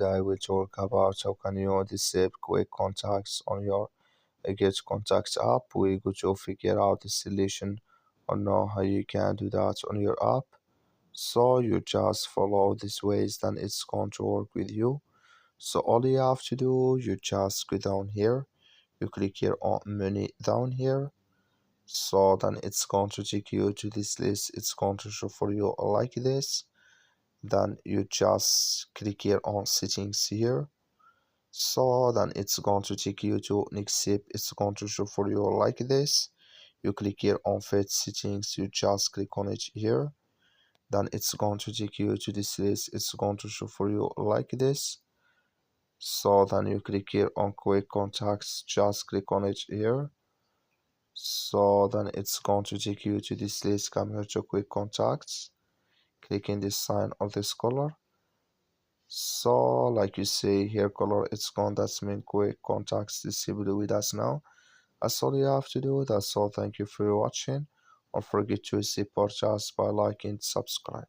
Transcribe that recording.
today I will talk about how can you disable quick contacts on your Getcontact app. We're going to figure out the solution on how you can do that on your app. So you just follow these ways, then it's going to work with you. So all you have to do, you just go down here, you click here on menu down here. So then it's going to take you to this list. It's going to show for you like this. Then you just click here on settings here. So then it's going to take you to next step. It's going to show for you like this. You click here on fit settings, you just click on it here. Then it's going to take you to this list. It's going to show for you like this. So then you click here on quick contacts, just click on it here. So then it's going to take you to this list. Come here to quick contacts, click in this sign or this color. So like you see here, color it's gone. That's mean quick contacts disabled with us now. That's all you have to do. That's all. Thank you for watching. Don't forget to support us by liking and subscribe.